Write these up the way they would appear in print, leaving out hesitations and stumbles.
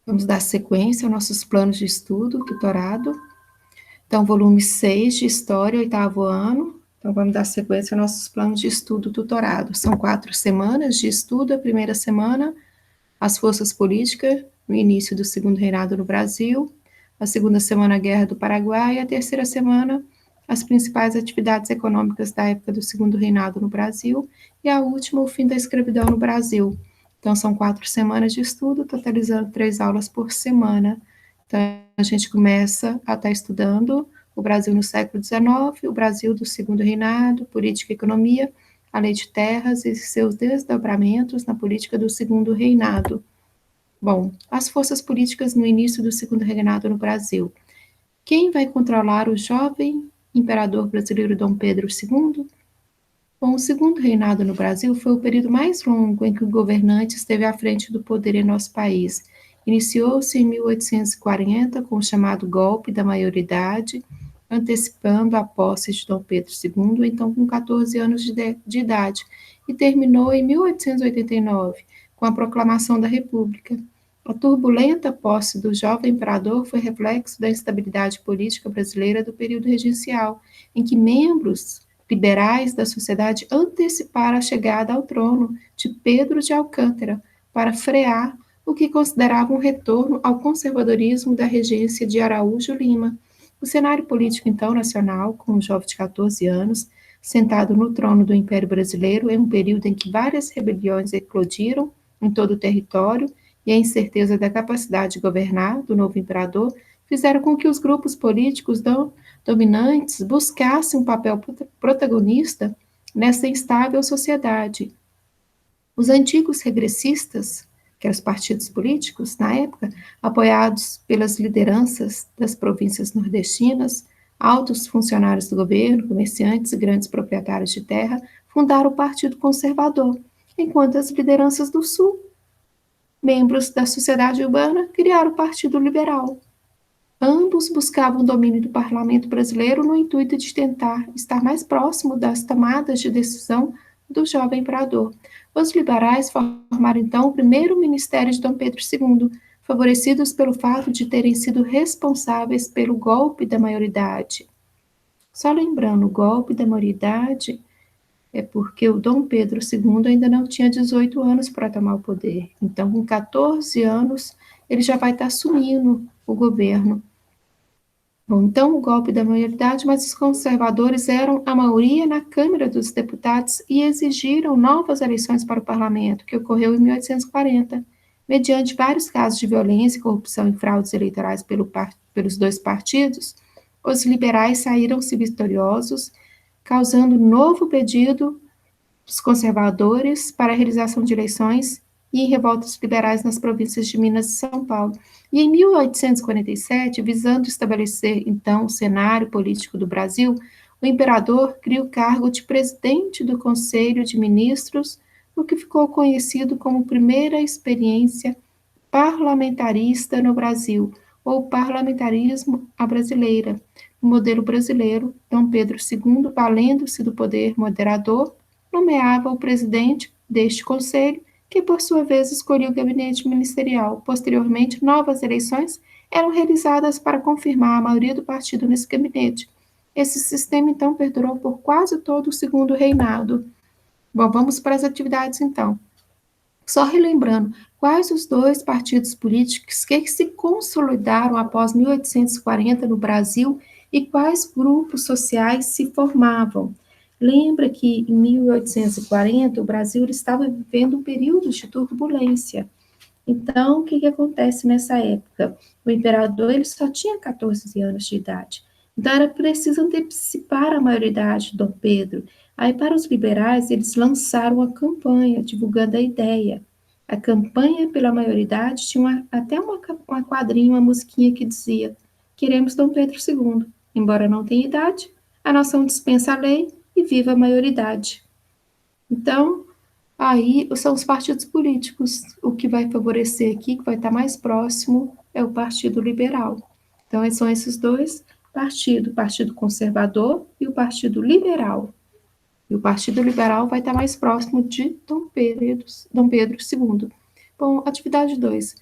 Vamos dar sequência aos nossos planos de estudo, tutorado. Então, volume 6 de História, oitavo ano. Então, vamos dar sequência aos nossos planos de estudo, tutorado. São 4 semanas de estudo. A primeira semana, as forças políticas no início do Segundo Reinado no Brasil. A segunda semana, a Guerra do Paraguai. A terceira semana, as principais atividades econômicas da época do Segundo Reinado no Brasil. E a última, o fim da escravidão no Brasil. Então, são 4 semanas de estudo, totalizando 3 aulas por semana. Então, a gente começa a estar estudando o Brasil no século XIX, o Brasil do Segundo Reinado, política e economia, a lei de terras e seus desdobramentos na política do Segundo Reinado. Bom, as forças políticas no início do Segundo Reinado no Brasil. Quem vai controlar o jovem imperador brasileiro Dom Pedro II? Bom, o Segundo Reinado no Brasil foi o período mais longo em que o governante esteve à frente do poder em nosso país. Iniciou-se em 1840 com o chamado golpe da maioridade, antecipando a posse de Dom Pedro II, então com 14 anos de idade, e terminou em 1889, com a proclamação da República. A turbulenta posse do jovem imperador foi reflexo da instabilidade política brasileira do período regencial, em que membros liberais da sociedade anteciparam a chegada ao trono de Pedro de Alcântara para frear o que consideravam um retorno ao conservadorismo da regência de Araújo Lima. O cenário político, então, nacional, com um jovem de 14 anos, sentado no trono do Império Brasileiro, em um período em que várias rebeliões eclodiram em todo o território e a incerteza da capacidade de governar do novo imperador fizeram com que os grupos políticos dominantes buscassem um papel protagonista nessa instável sociedade. Os antigos regressistas, que eram os partidos políticos na época, apoiados pelas lideranças das províncias nordestinas, altos funcionários do governo, comerciantes e grandes proprietários de terra, fundaram o Partido Conservador, enquanto as lideranças do Sul, membros da sociedade urbana, criaram o Partido Liberal. Ambos buscavam o domínio do parlamento brasileiro no intuito de tentar estar mais próximo das tomadas de decisão do jovem imperador. Os liberais formaram então o primeiro ministério de Dom Pedro II, favorecidos pelo fato de terem sido responsáveis pelo golpe da maioridade. Só lembrando, o golpe da maioridade é porque o Dom Pedro II ainda não tinha 18 anos para tomar o poder. Então, com 14 anos, ele já vai estar assumindo o governo. Bom, então, o golpe da maioridade, mas os conservadores eram a maioria na Câmara dos Deputados e exigiram novas eleições para o parlamento, que ocorreu em 1840, mediante vários casos de violência, corrupção e fraudes eleitorais pelos dois partidos. Os liberais saíram-se vitoriosos, causando novo pedido dos conservadores para a realização de eleições e revoltas liberais nas províncias de Minas e São Paulo. E em 1847, visando estabelecer, então, o cenário político do Brasil, o imperador cria o cargo de presidente do Conselho de Ministros, o que ficou conhecido como primeira experiência parlamentarista no Brasil, ou parlamentarismo à brasileira. No modelo brasileiro, Dom Pedro II, valendo-se do poder moderador, nomeava o presidente deste conselho, que por sua vez escolhia o gabinete ministerial. Posteriormente, novas eleições eram realizadas para confirmar a maioria do partido nesse gabinete. Esse sistema, então, perdurou por quase todo o segundo reinado. Bom, vamos para as atividades, então. Só relembrando, quais os dois partidos políticos que se consolidaram após 1840 no Brasil e quais grupos sociais se formavam? Lembra que em 1840 o Brasil estava vivendo um período de turbulência. Então, o que acontece nessa época? O imperador ele só tinha 14 anos de idade. Então, era preciso antecipar a maioridade de Dom Pedro. Aí, para os liberais, eles lançaram a campanha, divulgando a ideia. A campanha pela maioridade tinha até uma quadrinha, uma musiquinha que dizia: queremos Dom Pedro II. Embora não tenha idade, a nação dispensa a lei e viva a maioridade. Então, aí são os partidos políticos. O que vai favorecer aqui, que vai estar mais próximo, é o Partido Liberal. Então, são esses dois partidos, o Partido Conservador e o Partido Liberal. E o Partido Liberal vai estar mais próximo de Dom Pedro II. Bom, atividade 2.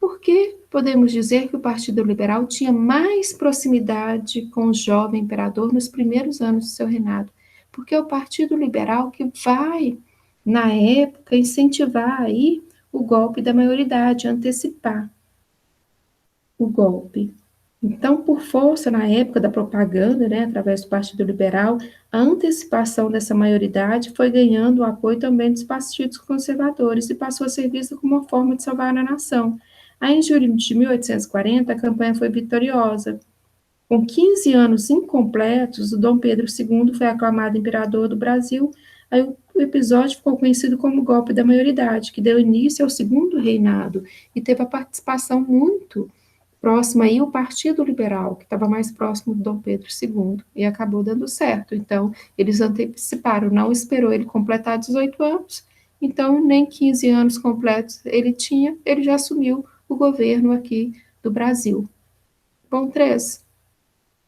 Por que podemos dizer que o Partido Liberal tinha mais proximidade com o jovem imperador nos primeiros anos de seu reinado? Porque é o Partido Liberal que vai, na época, incentivar aí o golpe da maioridade, antecipar o golpe. Então, por força, na época da propaganda, né, através do Partido Liberal, a antecipação dessa maioridade foi ganhando o apoio também dos partidos conservadores e passou a ser vista como uma forma de salvar a nação. Aí, em julho de 1840, a campanha foi vitoriosa. Com 15 anos incompletos, o Dom Pedro II foi aclamado imperador do Brasil. Aí, o episódio ficou conhecido como golpe da maioridade, que deu início ao segundo reinado e teve a participação muito próximo aí o Partido Liberal, que estava mais próximo do Dom Pedro II, e acabou dando certo. Então, eles anteciparam, não esperou ele completar 18 anos, então nem 15 anos completos ele tinha, ele já assumiu o governo aqui do Brasil. Bom, 3.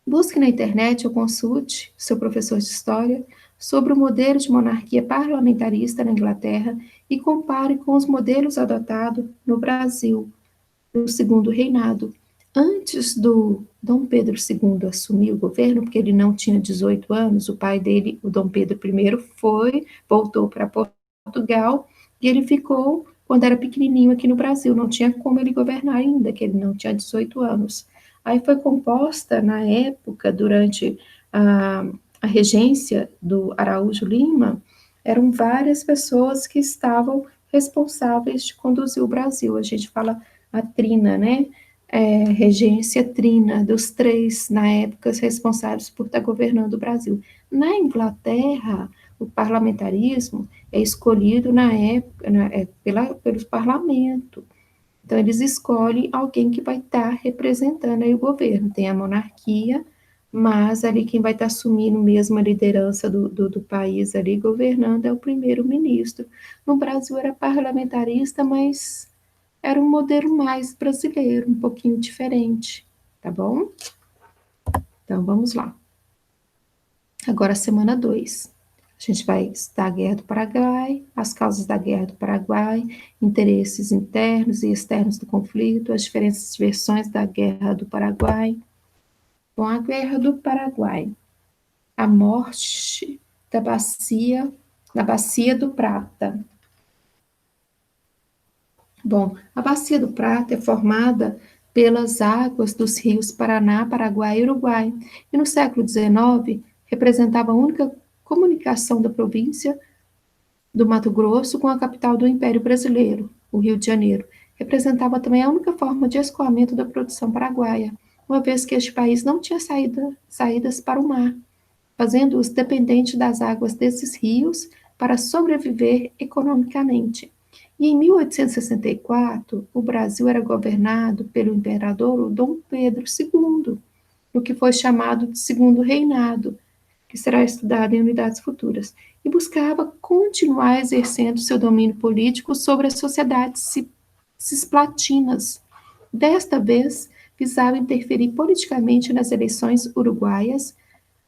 Busque na internet ou consulte seu professor de história sobre o modelo de monarquia parlamentarista na Inglaterra e compare com os modelos adotados no Brasil, no segundo reinado. Antes do Dom Pedro II assumir o governo, porque ele não tinha 18 anos, o pai dele, o Dom Pedro I, voltou para Portugal e ele ficou quando era pequenininho aqui no Brasil, não tinha como ele governar ainda, que ele não tinha 18 anos. Aí foi composta, na época, durante a regência do Araújo Lima, eram várias pessoas que estavam responsáveis de conduzir o Brasil. A gente fala a trina, né? Regência trina, dos 3, na época, responsáveis por estar governando o Brasil. Na Inglaterra, o parlamentarismo é escolhido na época pelo parlamento. Então, eles escolhem alguém que vai estar representando aí o governo. Tem a monarquia, mas ali quem vai estar assumindo mesmo a liderança do país ali, governando, é o primeiro-ministro. No Brasil era parlamentarista, mas era um modelo mais brasileiro, um pouquinho diferente, tá bom? Então, vamos lá. Agora, semana 2. A gente vai estudar a Guerra do Paraguai, as causas da Guerra do Paraguai, interesses internos e externos do conflito, as diferentes versões da Guerra do Paraguai. Bom, a Guerra do Paraguai, a morte da Bacia do Prata. Bom, a Bacia do Prata é formada pelas águas dos rios Paraná, Paraguai e Uruguai, e no século XIX representava a única comunicação da província do Mato Grosso com a capital do Império Brasileiro, o Rio de Janeiro. Representava também a única forma de escoamento da produção paraguaia, uma vez que este país não tinha saídas para o mar, fazendo-os dependentes das águas desses rios para sobreviver economicamente. E em 1864, o Brasil era governado pelo imperador Dom Pedro II, no que foi chamado de Segundo Reinado, que será estudado em unidades futuras, e buscava continuar exercendo seu domínio político sobre as sociedades cisplatinas. Desta vez, visava interferir politicamente nas eleições uruguaias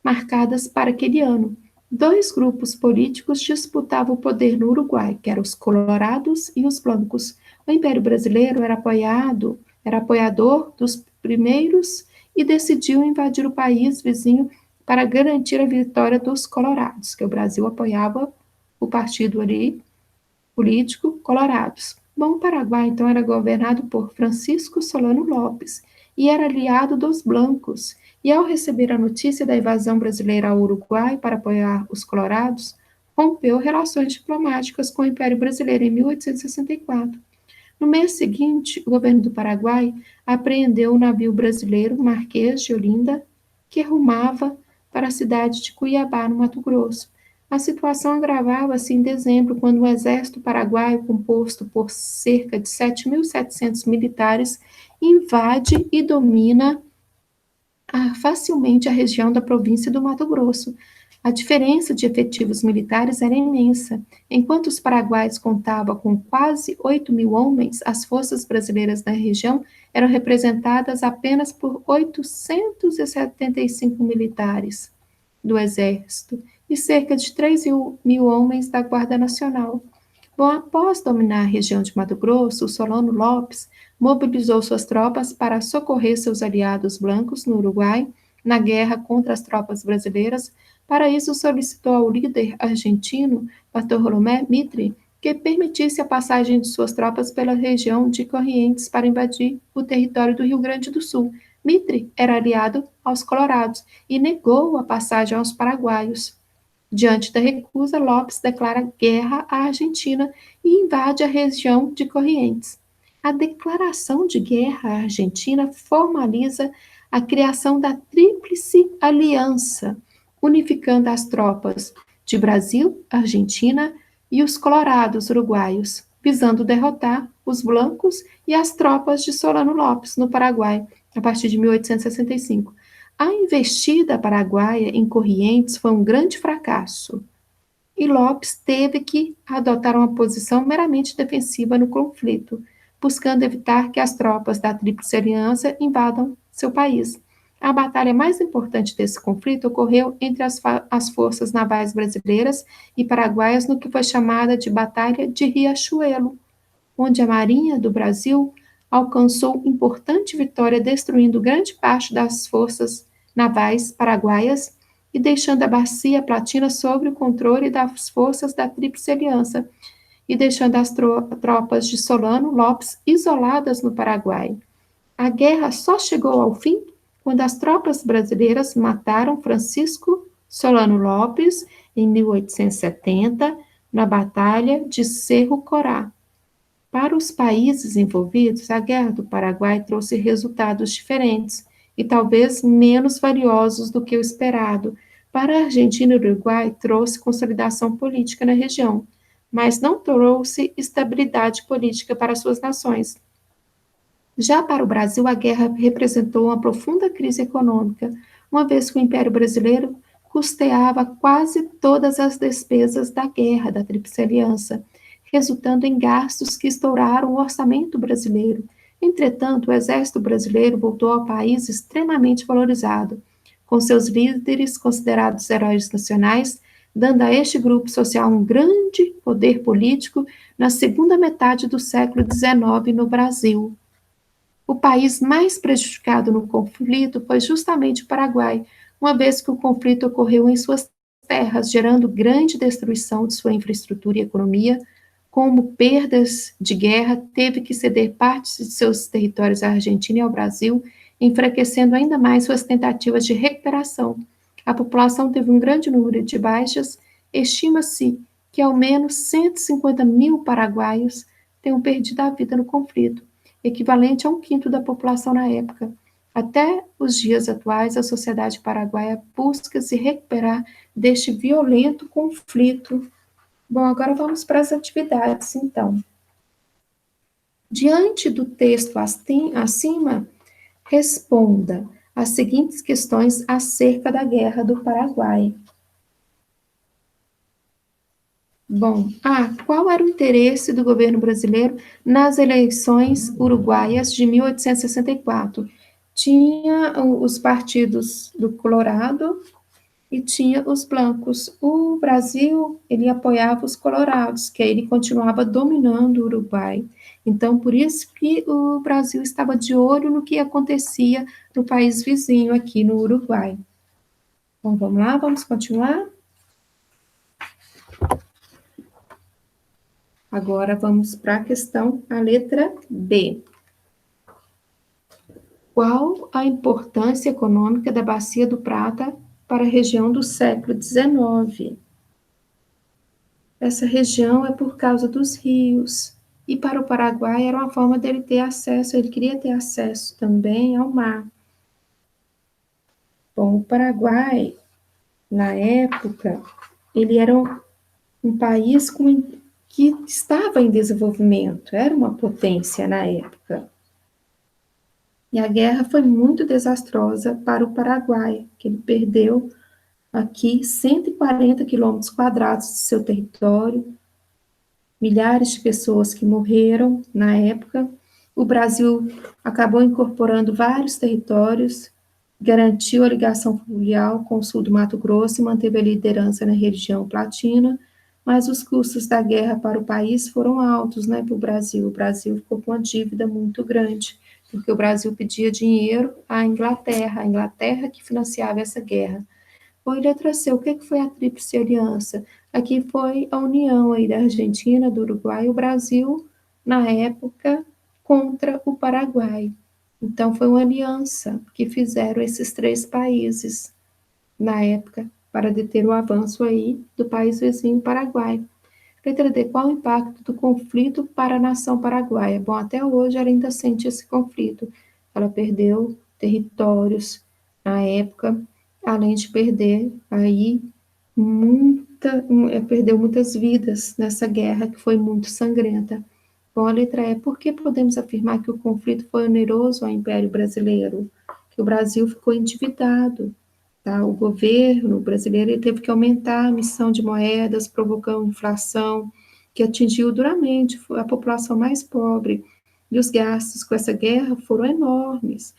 marcadas para aquele ano. 2 grupos políticos disputavam o poder no Uruguai, que eram os colorados e os blancos. O Império Brasileiro era apoiador dos primeiros e decidiu invadir o país vizinho para garantir a vitória dos colorados, que o Brasil apoiava o partido ali político colorados. Bom, o Paraguai então era governado por Francisco Solano Lopes e era aliado dos blancos. E ao receber a notícia da invasão brasileira ao Uruguai para apoiar os colorados, rompeu relações diplomáticas com o Império Brasileiro em 1864. No mês seguinte, o governo do Paraguai apreendeu o navio brasileiro Marquês de Olinda, que rumava para a cidade de Cuiabá, no Mato Grosso. A situação agravava-se em dezembro, quando o exército paraguaio, composto por cerca de 7.700 militares, invade e domina facilmente a região da província do Mato Grosso. A diferença de efetivos militares era imensa. Enquanto os paraguaios contavam com quase 8.000 homens, as forças brasileiras na região eram representadas apenas por 875 militares do Exército e cerca de 3.000 homens da Guarda Nacional. Bom, após dominar a região de Mato Grosso, o Solano Lopes mobilizou suas tropas para socorrer seus aliados blancos no Uruguai na guerra contra as tropas brasileiras. Para isso, solicitou ao líder argentino, Bartolomé Mitre, que permitisse a passagem de suas tropas pela região de Corrientes para invadir o território do Rio Grande do Sul. Mitre era aliado aos colorados e negou a passagem aos paraguaios. Diante da recusa, Lopes declara guerra à Argentina e invade a região de Corrientes. A declaração de guerra à Argentina formaliza a criação da Tríplice Aliança, unificando as tropas de Brasil, Argentina e os colorados uruguaios, visando derrotar os blancos e as tropas de Solano Lopes no Paraguai, a partir de 1865. A investida paraguaia em Corrientes foi um grande fracasso e Lopes teve que adotar uma posição meramente defensiva no conflito, buscando evitar que as tropas da Tríplice Aliança invadam seu país. A batalha mais importante desse conflito ocorreu entre as forças navais brasileiras e paraguaias no que foi chamada de Batalha de Riachuelo, onde a Marinha do Brasil alcançou importante vitória destruindo grande parte das forças navais paraguaias e deixando a Bacia Platina sob o controle das forças da Tríplice Aliança e deixando as tropas de Solano Lopes isoladas no Paraguai. A guerra só chegou ao fim quando as tropas brasileiras mataram Francisco Solano Lopes em 1870 na Batalha de Cerro Corá. Para os países envolvidos, a Guerra do Paraguai trouxe resultados diferentes e talvez menos valiosos do que o esperado. Para a Argentina e o Uruguai, trouxe consolidação política na região, mas não trouxe estabilidade política para suas nações. Já para o Brasil, a guerra representou uma profunda crise econômica, uma vez que o Império Brasileiro custeava quase todas as despesas da guerra da Tríplice Aliança, resultando em gastos que estouraram o orçamento brasileiro. Entretanto, o exército brasileiro voltou ao país extremamente valorizado, com seus líderes considerados heróis nacionais, dando a este grupo social um grande poder político na segunda metade do século XIX no Brasil. O país mais prejudicado no conflito foi justamente o Paraguai, uma vez que o conflito ocorreu em suas terras, gerando grande destruição de sua infraestrutura e economia. Como perdas de guerra, teve que ceder partes de seus territórios à Argentina e ao Brasil, enfraquecendo ainda mais suas tentativas de recuperação. A população teve um grande número de baixas, estima-se que ao menos 150 mil paraguaios tenham perdido a vida no conflito, equivalente a 1/5 da população na época. Até os dias atuais, a sociedade paraguaia busca se recuperar deste violento conflito. Bom, agora vamos para as atividades, então. Diante do texto acima, responda as seguintes questões acerca da Guerra do Paraguai. Bom, qual era o interesse do governo brasileiro nas eleições uruguaias de 1864? Tinha os partidos do Colorado e tinha os blancos. O Brasil, ele apoiava os colorados, que aí ele continuava dominando o Uruguai. Então, por isso que o Brasil estava de olho no que acontecia no país vizinho, aqui no Uruguai. Bom, vamos lá, vamos continuar? Agora vamos para a questão, a letra B. Qual a importância econômica da Bacia do Prata para a região do século XIX? Essa região é por causa dos rios, e para o Paraguai era uma forma dele ter acesso, ele queria ter acesso também ao mar. Bom, o Paraguai, na época, ele era um país que estava em desenvolvimento, era uma potência na época. E a guerra foi muito desastrosa para o Paraguai, que ele perdeu aqui 140 quilômetros quadrados de seu território, milhares de pessoas que morreram na época. O Brasil acabou incorporando vários territórios, garantiu a ligação fluvial com o sul do Mato Grosso e manteve a liderança na região platina. mas os custos da guerra para o país foram altos, né, para o Brasil. O Brasil ficou com uma dívida muito grande, porque o Brasil pedia dinheiro à Inglaterra, a Inglaterra que financiava essa guerra. Oi, letra C, o que foi a Tríplice Aliança? Aqui foi a união aí da Argentina, do Uruguai e o Brasil, na época, contra o Paraguai. Então, foi uma aliança que fizeram esses três países, na época, para deter o avanço aí do país vizinho Paraguai. Letra D, qual o impacto do conflito para a nação paraguaia? Bom, até hoje ela ainda sente esse conflito. Ela perdeu territórios na época, além de perder aí perdeu muitas vidas nessa guerra que foi muito sangrenta. Bom, a letra E, por que podemos afirmar que o conflito foi oneroso ao Império Brasileiro? Que o Brasil ficou endividado. Tá? O governo brasileiro ele teve que aumentar a emissão de moedas, provocando inflação, que atingiu duramente a população mais pobre. E os gastos com essa guerra foram enormes.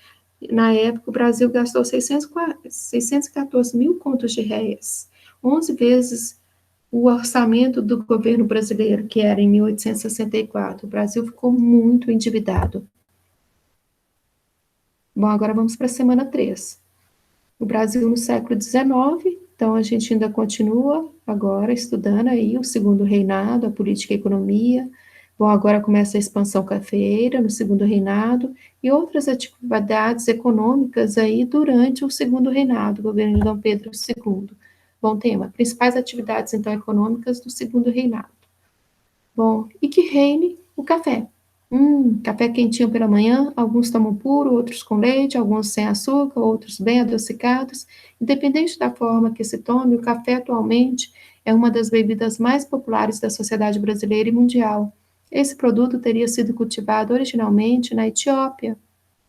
Na época, o Brasil gastou 614 mil contos de réis, 11 vezes o orçamento do governo brasileiro, que era em 1864. O Brasil ficou muito endividado. Bom, agora vamos para a semana 3. O Brasil no século XIX, então a gente ainda continua agora estudando aí o segundo reinado, a política e a economia. Bom, agora começa a expansão cafeeira no segundo reinado e outras atividades econômicas aí durante o segundo reinado, o governo de Dom Pedro II. Bom tema, principais atividades então econômicas do segundo reinado. Bom, e que reine o café. Café quentinho pela manhã, alguns tomam puro, outros com leite, alguns sem açúcar, outros bem adocicados. Independente da forma que se tome, o café atualmente é uma das bebidas mais populares da sociedade brasileira e mundial. Esse produto teria sido cultivado originalmente na Etiópia,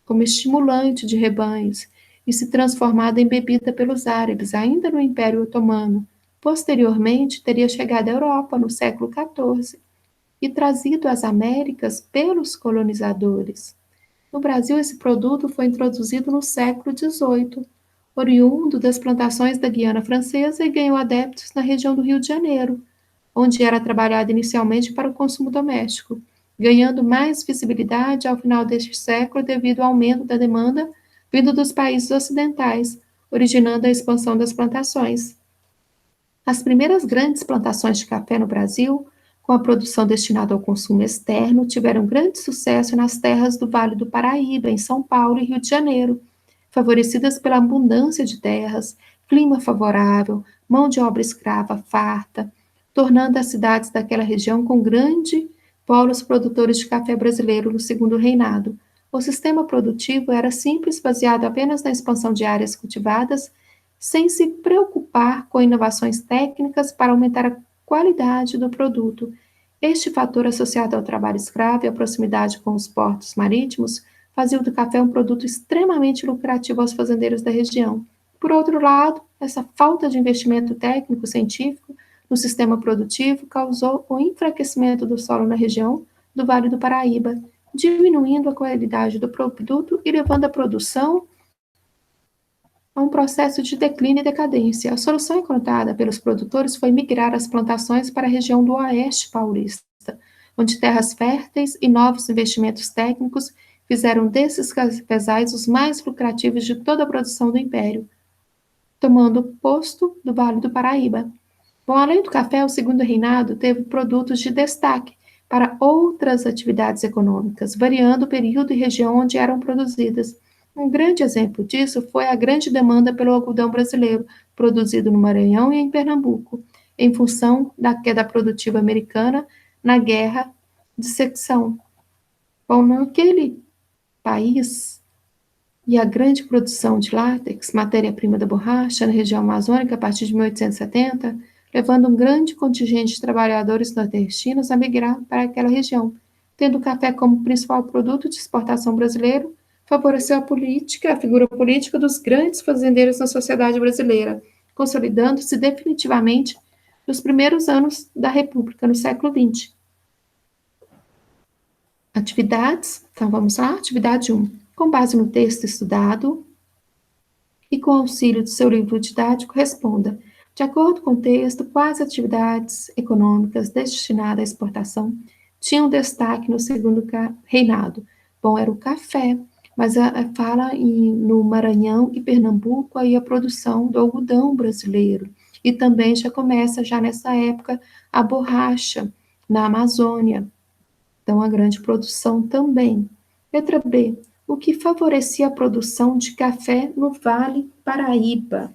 como estimulante de rebanhos, e se transformado em bebida pelos árabes, ainda no Império Otomano. Posteriormente, teria chegado à Europa no século XIV e trazido às Américas pelos colonizadores. No Brasil, esse produto foi introduzido no século XVIII, oriundo das plantações da Guiana Francesa e ganhou adeptos na região do Rio de Janeiro, onde era trabalhado inicialmente para o consumo doméstico, ganhando mais visibilidade ao final deste século devido ao aumento da demanda vindo dos países ocidentais, originando a expansão das plantações. As primeiras grandes plantações de café no Brasil, com a produção destinada ao consumo externo, tiveram grande sucesso nas terras do Vale do Paraíba, em São Paulo e Rio de Janeiro, favorecidas pela abundância de terras, clima favorável, mão de obra escrava farta, tornando as cidades daquela região com grande polos produtores de café brasileiro no segundo reinado. O sistema produtivo era simples, baseado apenas na expansão de áreas cultivadas, sem se preocupar com inovações técnicas para aumentar a qualidade do produto. Este fator, associado ao trabalho escravo e à proximidade com os portos marítimos, fazia do café um produto extremamente lucrativo aos fazendeiros da região. Por outro lado, essa falta de investimento técnico-científico no sistema produtivo causou o enfraquecimento do solo na região do Vale do Paraíba, diminuindo a qualidade do produto e levando a produção a um processo de declínio e decadência. A solução encontrada pelos produtores foi migrar as plantações para a região do Oeste Paulista, onde terras férteis e novos investimentos técnicos fizeram desses cafezais os mais lucrativos de toda a produção do Império, tomando o posto do Vale do Paraíba. Bom, além do café, o segundo reinado teve produtos de destaque para outras atividades econômicas, variando o período e região onde eram produzidas. Um grande exemplo disso foi a grande demanda pelo algodão brasileiro, produzido no Maranhão e em Pernambuco, em função da queda produtiva americana na Guerra de Secção. Bom, naquele país, e a grande produção de látex, matéria-prima da borracha, na região amazônica, a partir de 1870, levando um grande contingente de trabalhadores nordestinos a migrar para aquela região. Tendo o café como principal produto de exportação brasileiro, favoreceu a figura política dos grandes fazendeiros na sociedade brasileira, consolidando-se definitivamente nos primeiros anos da República, no século XX. Atividades, então vamos lá, atividade 1. Com base no texto estudado e com auxílio do seu livro didático, responda: De acordo com o texto, quais atividades econômicas destinadas à exportação tinham destaque no segundo reinado? Bom, era o café, mas fala no Maranhão e Pernambuco aí a produção do algodão brasileiro. E também já começa, já nessa época, a borracha na Amazônia. Então, a grande produção também. Letra B. O que favorecia a produção de café no Vale Paraíba?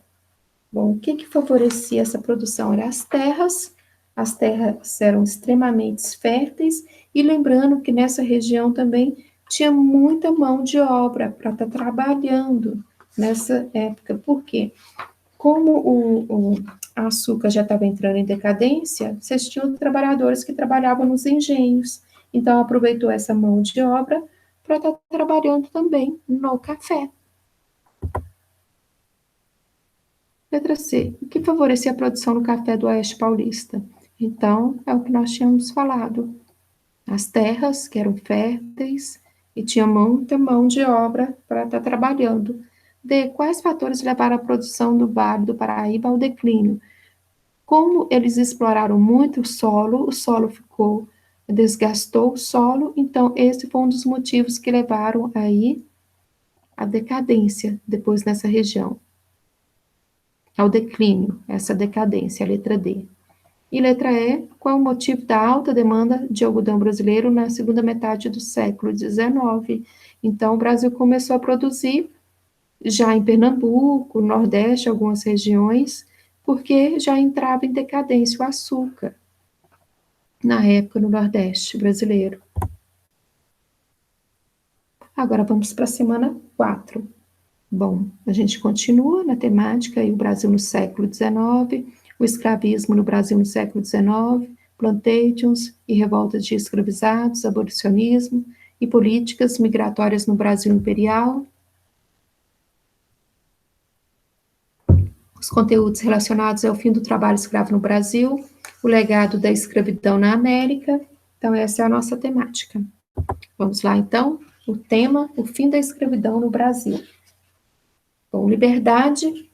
Bom, o que favorecia essa produção? Eram as terras eram extremamente férteis, e lembrando que nessa região também tinha muita mão de obra para estar trabalhando nessa época. Por quê? Como o açúcar já estava entrando em decadência, vocês tinham trabalhadores que trabalhavam nos engenhos. Então, aproveitou essa mão de obra para estar trabalhando também no café. Letra C. O que favorecia a produção do café do Oeste Paulista? Então, é o que nós tínhamos falado. As terras, que eram férteis, e tinha muita mão de obra para estar trabalhando. D. Quais fatores levaram a produção do Vale do Paraíba ao declínio? Como eles exploraram muito o solo desgastou o solo, então esse foi um dos motivos que levaram aí a decadência depois nessa região, ao declínio, essa decadência, a letra D. E letra E, qual é o motivo da alta demanda de algodão brasileiro na segunda metade do século XIX? Então, o Brasil começou a produzir já em Pernambuco, Nordeste, algumas regiões, porque já entrava em decadência o açúcar, na época no Nordeste brasileiro. Agora vamos para a semana 4. Bom, a gente continua na temática, e o Brasil no século XIX, o escravismo no Brasil no século XIX, plantations e revoltas de escravizados, abolicionismo e políticas migratórias no Brasil imperial. Os conteúdos relacionados ao fim do trabalho escravo no Brasil, o legado da escravidão na América. Então, essa é a nossa temática. Vamos lá, então, o tema, o fim da escravidão no Brasil. Bom, liberdade.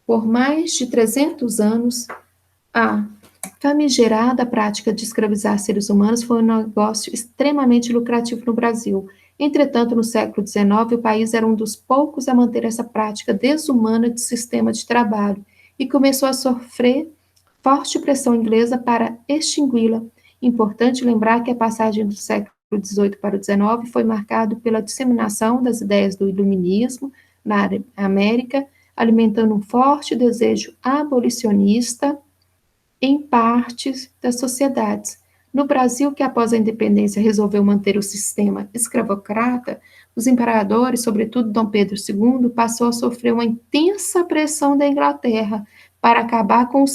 Por mais de 300 anos, a famigerada prática de escravizar seres humanos foi um negócio extremamente lucrativo no Brasil. Entretanto, no século XIX, o país era um dos poucos a manter essa prática desumana de sistema de trabalho e começou a sofrer forte pressão inglesa para extingui-la. Importante lembrar que a passagem do século XVIII para o XIX foi marcado pela disseminação das ideias do iluminismo na América, alimentando um forte desejo abolicionista em partes das sociedades. No Brasil, que após a independência resolveu manter o sistema escravocrata, os imperadores, sobretudo Dom Pedro II, passou a sofrer uma intensa pressão da Inglaterra para acabar com o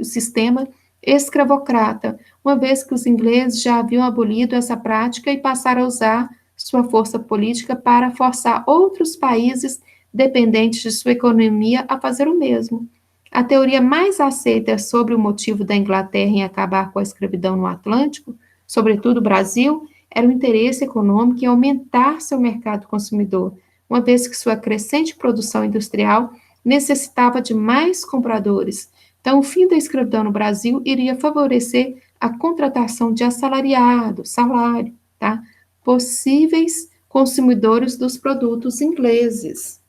sistema escravocrata, uma vez que os ingleses já haviam abolido essa prática e passaram a usar sua força política para forçar outros países dependentes de sua economia a fazer o mesmo. A teoria mais aceita sobre o motivo da Inglaterra em acabar com a escravidão no Atlântico, sobretudo o Brasil, era o interesse econômico em aumentar seu mercado consumidor, uma vez que sua crescente produção industrial necessitava de mais compradores. Então, o fim da escravidão no Brasil iria favorecer a contratação de assalariados, salário, tá? Possíveis consumidores dos produtos ingleses.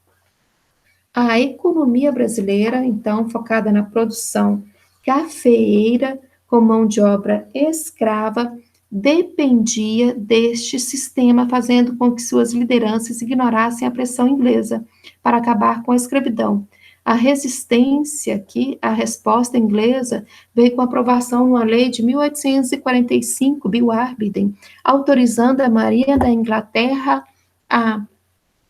A economia brasileira, então, focada na produção cafeeira com mão de obra escrava, dependia deste sistema, fazendo com que suas lideranças ignorassem a pressão inglesa para acabar com a escravidão. A resistência aqui, a resposta inglesa, veio com a aprovação numa lei de 1845, Bill Arbiden, autorizando a Marinha da Inglaterra a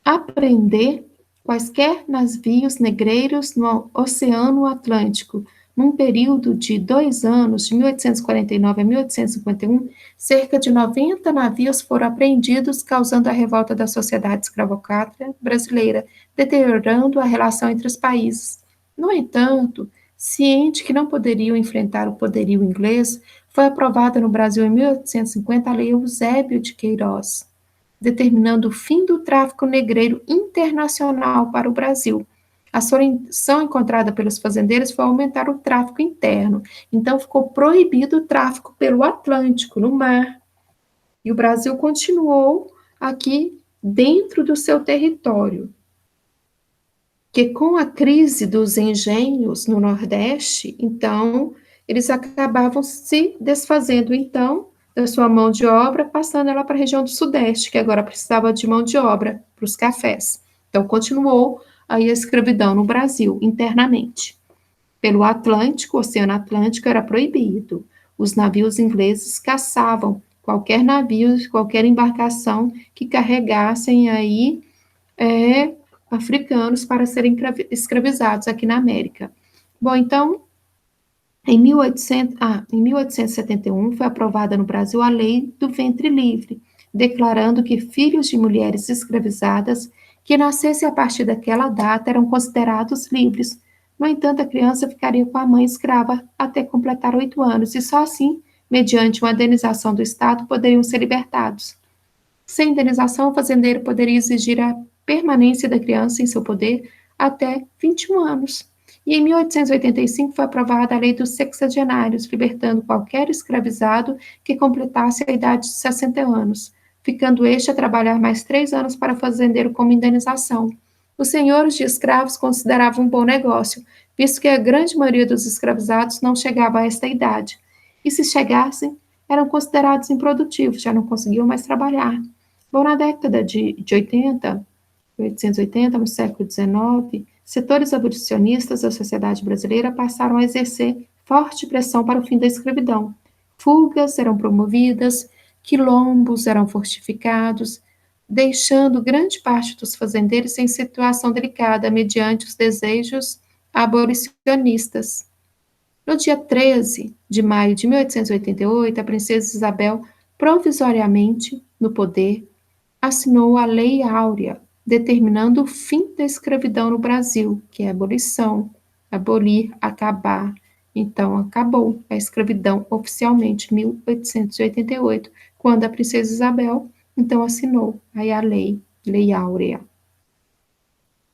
apreender quaisquer navios negreiros no Oceano Atlântico. Num período de 2 anos, de 1849 a 1851, cerca de 90 navios foram apreendidos, causando a revolta da sociedade escravocrata brasileira, deteriorando a relação entre os países. No entanto, ciente que não poderiam enfrentar o poderio inglês, foi aprovada no Brasil em 1850 a Lei Eusébio de Queiroz, determinando o fim do tráfico negreiro internacional para o Brasil. A solução encontrada pelos fazendeiros foi aumentar o tráfico interno. Então, ficou proibido o tráfico pelo Atlântico, no mar. E o Brasil continuou aqui dentro do seu território. Que com a crise dos engenhos no Nordeste, então, eles acabavam se desfazendo, então, da sua mão de obra, passando ela para a região do Sudeste, que agora precisava de mão de obra para os cafés. Então, continuou aí a escravidão no Brasil, internamente. Pelo Atlântico, o Oceano Atlântico era proibido. Os navios ingleses caçavam qualquer navio, qualquer embarcação que carregassem aí africanos para serem escravizados aqui na América. Bom, então, em 1871 foi aprovada no Brasil a Lei do Ventre Livre, declarando que filhos de mulheres escravizadas que nascessem a partir daquela data eram considerados livres. No entanto, a criança ficaria com a mãe escrava até completar 8 anos, e só assim, mediante uma indenização do Estado, poderiam ser libertados. Sem indenização, o fazendeiro poderia exigir a permanência da criança em seu poder até 21 anos. E em 1885 foi aprovada a Lei dos Sexagenários, libertando qualquer escravizado que completasse a idade de 60 anos, ficando este a trabalhar mais 3 anos para o fazendeiro como indenização. Os senhores de escravos consideravam um bom negócio, visto que a grande maioria dos escravizados não chegava a esta idade. E se chegassem, eram considerados improdutivos, já não conseguiam mais trabalhar. Bom, na década de 80, 1880, no século XIX, setores abolicionistas da sociedade brasileira passaram a exercer forte pressão para o fim da escravidão. Fugas eram promovidas, quilombos eram fortificados, deixando grande parte dos fazendeiros em situação delicada mediante os desejos abolicionistas. No dia 13 de maio de 1888, a princesa Isabel, provisoriamente no poder, assinou a Lei Áurea, determinando o fim da escravidão no Brasil, que é a abolição, abolir, acabar. Então, acabou a escravidão oficialmente em 1888, quando a princesa Isabel, então, assinou aí a Lei Áurea.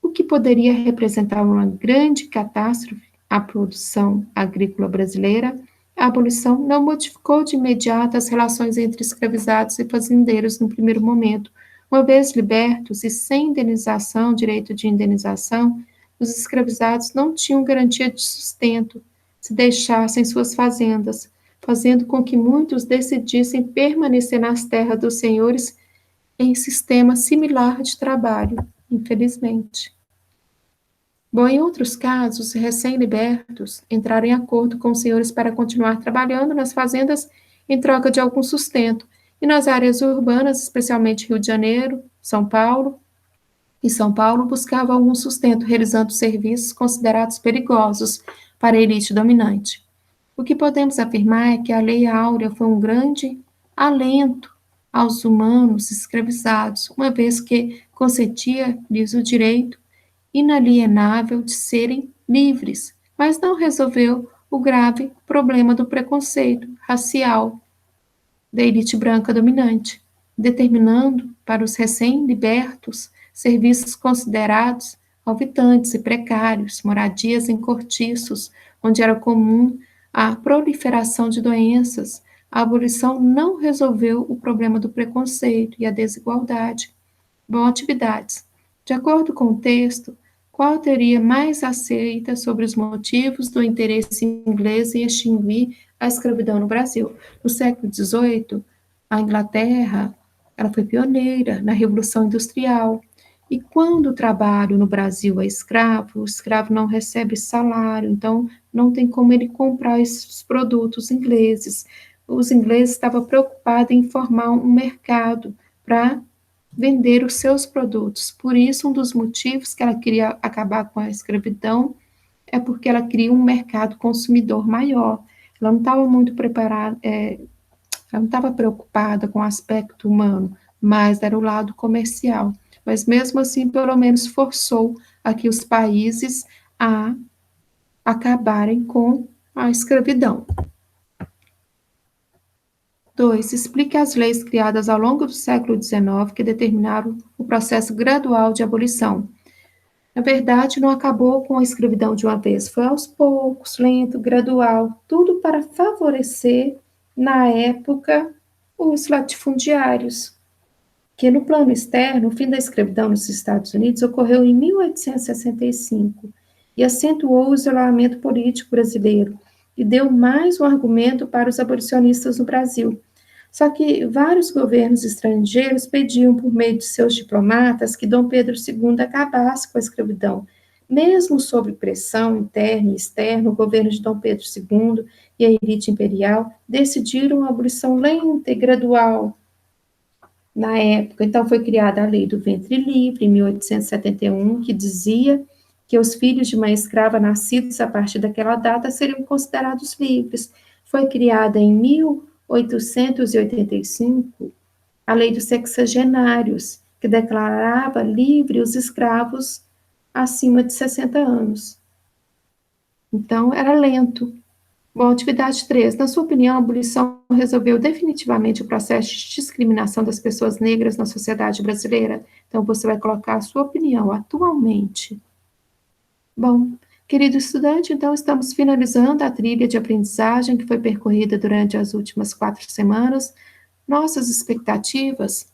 O que poderia representar uma grande catástrofe à produção agrícola brasileira, a abolição não modificou de imediato as relações entre escravizados e fazendeiros no primeiro momento. Uma vez libertos e sem indenização, direito de indenização, os escravizados não tinham garantia de sustento se deixassem suas fazendas, fazendo com que muitos decidissem permanecer nas terras dos senhores em sistema similar de trabalho, infelizmente. Bom, em outros casos, recém-libertos entraram em acordo com os senhores para continuar trabalhando nas fazendas em troca de algum sustento, e nas áreas urbanas, especialmente Rio de Janeiro, São Paulo, buscavam algum sustento, realizando serviços considerados perigosos para a elite dominante. O que podemos afirmar é que a Lei Áurea foi um grande alento aos humanos escravizados, uma vez que concedia-lhes o direito inalienável de serem livres, mas não resolveu o grave problema do preconceito racial da elite branca dominante, determinando para os recém-libertos serviços considerados alvitantes e precários, moradias em cortiços, onde era comum a proliferação de doenças. A abolição não resolveu o problema do preconceito e a desigualdade. Bom, atividades. De acordo com o texto, qual a teoria mais aceita sobre os motivos do interesse inglês em extinguir a escravidão no Brasil? No século XVIII, a Inglaterra ela foi pioneira na Revolução Industrial. E quando o trabalho no Brasil é escravo, o escravo não recebe salário, então não tem como ele comprar esses produtos ingleses. Os ingleses estavam preocupados em formar um mercado para vender os seus produtos. Por isso, um dos motivos que ela queria acabar com a escravidão é porque ela queria um mercado consumidor maior. Ela não estava muito preparada, ela não estava preocupada com o aspecto humano, mas era o lado comercial. Mas mesmo assim, pelo menos forçou aqui os países a acabarem com a escravidão. 2. Explique as leis criadas ao longo do século XIX que determinaram o processo gradual de abolição. Na verdade, não acabou com a escravidão de uma vez, foi aos poucos, lento, gradual, tudo para favorecer, na época, os latifundiários, que no plano externo, o fim da escravidão nos Estados Unidos ocorreu em 1865 e acentuou o isolamento político brasileiro e deu mais um argumento para os abolicionistas no Brasil. Só que vários governos estrangeiros pediam, por meio de seus diplomatas, que Dom Pedro II acabasse com a escravidão. Mesmo sob pressão interna e externa, o governo de Dom Pedro II e a elite imperial decidiram a abolição lenta e gradual na época. Então, foi criada a Lei do Ventre Livre, em 1871, que dizia que os filhos de mãe escrava nascidos a partir daquela data seriam considerados livres. Foi criada em 1885 a Lei dos Sexagenários, que declarava livre os escravos acima de 60 anos. Então, era lento. Bom, atividade 3. Na sua opinião, a abolição resolveu definitivamente o processo de discriminação das pessoas negras na sociedade brasileira? Então, você vai colocar a sua opinião atualmente. Bom, querido estudante, então estamos finalizando a trilha de aprendizagem que foi percorrida durante as últimas 4 semanas. Nossas expectativas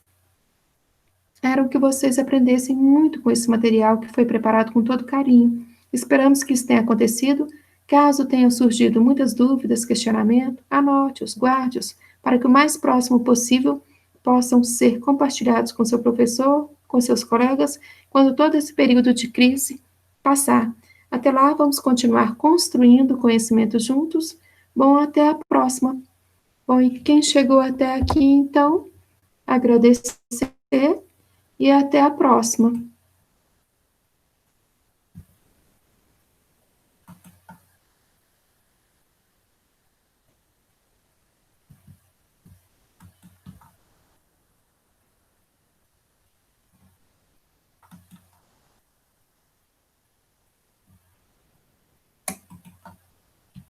eram que vocês aprendessem muito com esse material que foi preparado com todo carinho. Esperamos que isso tenha acontecido. Caso tenham surgido muitas dúvidas, questionamentos, anote-os, guarde-os, para que o mais próximo possível possam ser compartilhados com seu professor, com seus colegas, quando todo esse período de crise passar. Até lá, vamos continuar construindo conhecimento juntos. Bom, até a próxima. Bom, e quem chegou até aqui, então, agradecer e até a próxima.